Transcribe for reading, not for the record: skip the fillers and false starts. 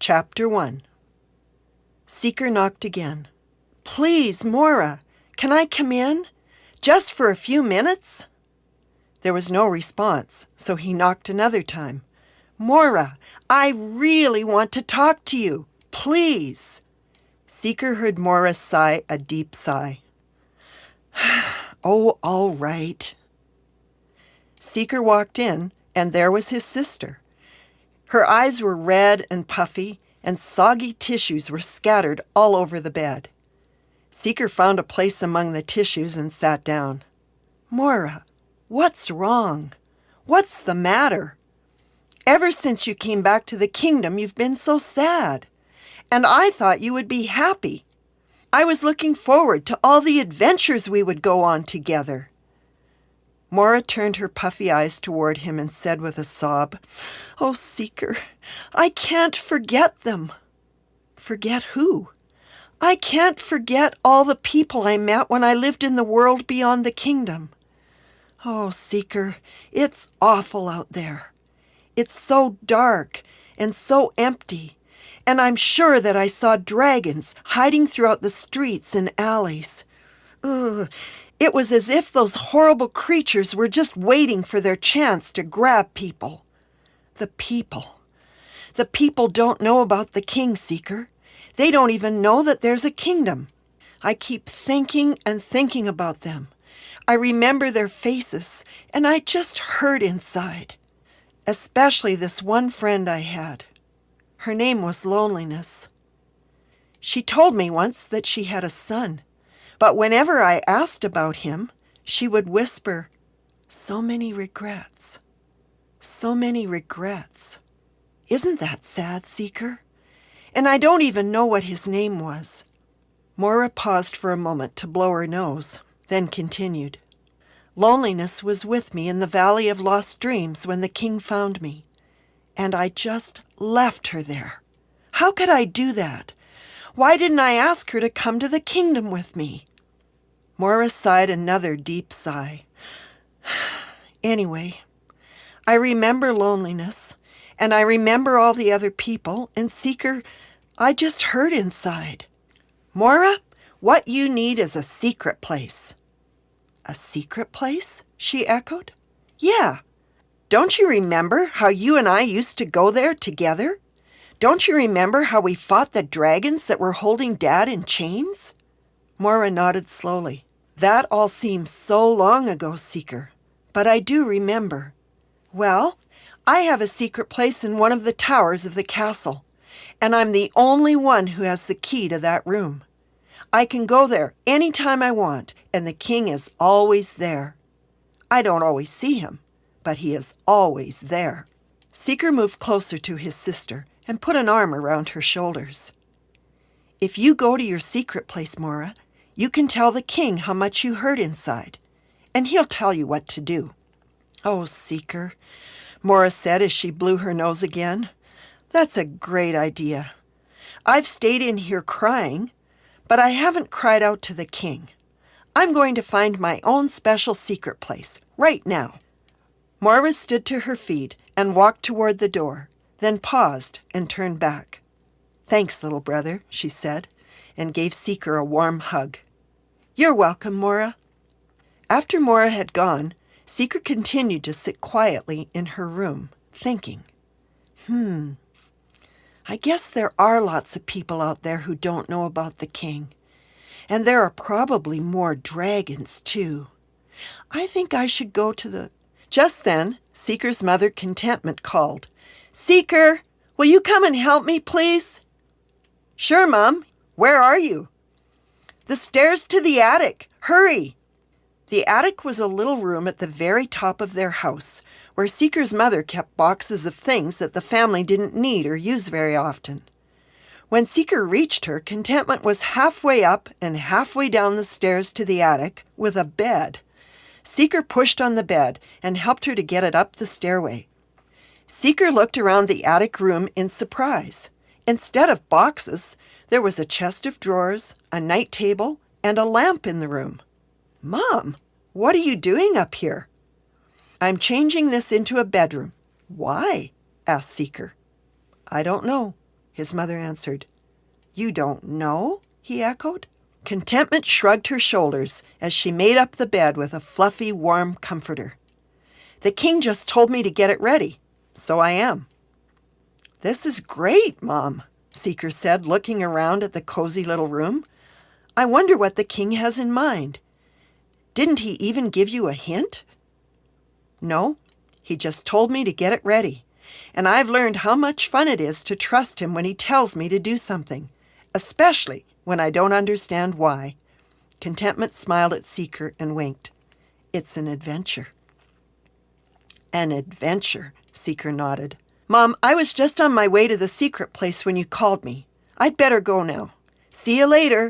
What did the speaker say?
Chapter 1. Seeker knocked again. "Please, Mora, can I come in? Just for a few minutes?" There was no response, so he knocked another time. "Mora, I really want to talk to you. Please." Seeker heard Mora sigh a deep sigh. "Oh, all right." Seeker walked in, and there was his sister. Her eyes were red and puffy, and soggy tissues were scattered all over the bed. Seeker found a place among the tissues and sat down. "Mora, what's wrong? What's the matter? Ever since you came back to the kingdom, you've been so sad. And I thought you would be happy. I was looking forward to all the adventures we would go on together." Mora turned her puffy eyes toward him and said with a sob, "Oh, Seeker, I can't forget them." "Forget who?" "I can't forget all the people I met when I lived in the world beyond the kingdom. Oh, Seeker, it's awful out there. It's so dark and so empty, and I'm sure that I saw dragons hiding throughout the streets and alleys. Ugh. It was as if those horrible creatures were just waiting for their chance to grab people. The people don't know about the king, Seeker. They don't even know that there's a kingdom. I keep thinking and thinking about them. I remember their faces, and I just hurt inside. Especially this one friend I had. Her name was Loneliness. She told me once that she had a son. But whenever I asked about him, she would whisper, "So many regrets. So many regrets." Isn't that sad, Seeker? And I don't even know what his name was. Mora paused for a moment to blow her nose, then continued. "Loneliness was with me in the Valley of Lost Dreams when the king found me. And I just left her there. How could I do that? Why didn't I ask her to come to the kingdom with me?" Mora sighed another deep sigh. "Anyway, I remember Loneliness, and I remember all the other people, and Seeker, I just hurt inside. Mora, what you need is a secret place." "A secret place?" she echoed. "Yeah. Don't you remember how you and I used to go there together? Don't you remember how we fought the dragons that were holding Dad in chains?" Mora nodded slowly. "That all seems so long ago, Seeker, but I do remember. Well, I have a secret place in one of the towers of the castle, and I'm the only one who has the key to that room. I can go there any time I want, and the king is always there. I don't always see him, but he is always there." Seeker moved closer to his sister and put an arm around her shoulders. "If you go to your secret place, Mora, you can tell the king how much you hurt inside, and he'll tell you what to do." "Oh, Seeker," Mora said as she blew her nose again, "that's a great idea. I've stayed in here crying, but I haven't cried out to the king. I'm going to find my own special secret place right now." Mora stood to her feet and walked toward the door, then paused and turned back. "Thanks, little brother," she said, and gave Seeker a warm hug. "You're welcome, Mora." After Mora had gone, Seeker continued to sit quietly in her room, thinking. I guess there are lots of people out there who don't know about the king. And there are probably more dragons, too. I think I should go to the... Just then, Seeker's mother, Contentment, called. "Seeker, will you come and help me, please?" "Sure, Mom. Where are you?" "The stairs to the attic. Hurry!" The attic was a little room at the very top of their house, where Seeker's mother kept boxes of things that the family didn't need or use very often. When Seeker reached her, Contentment was halfway up and halfway down the stairs to the attic with a bed. Seeker pushed on the bed and helped her to get it up the stairway. Seeker looked around the attic room in surprise. Instead of boxes, there was a chest of drawers, a night table, and a lamp in the room. "Mom, what are you doing up here?" "I'm changing this into a bedroom." "Why?" asked Seeker. "I don't know. his mother answered. You don't know? He echoed. Contentment shrugged her shoulders as she made up the bed with a fluffy, warm comforter. The king just told me to get it ready, so I am. This is great, Mom, Seeker said, looking around at the cozy little room. I wonder what the king has in mind. Didn't he even give you a hint? No, he just told me to get it ready. And I've learned how much fun it is to trust him when he tells me to do something, especially when I don't understand why. Contentment smiled at Seeker and winked. It's an adventure. An adventure, Seeker nodded. Mom, I was just on my way to the secret place when you called me. I'd better go now. See you later.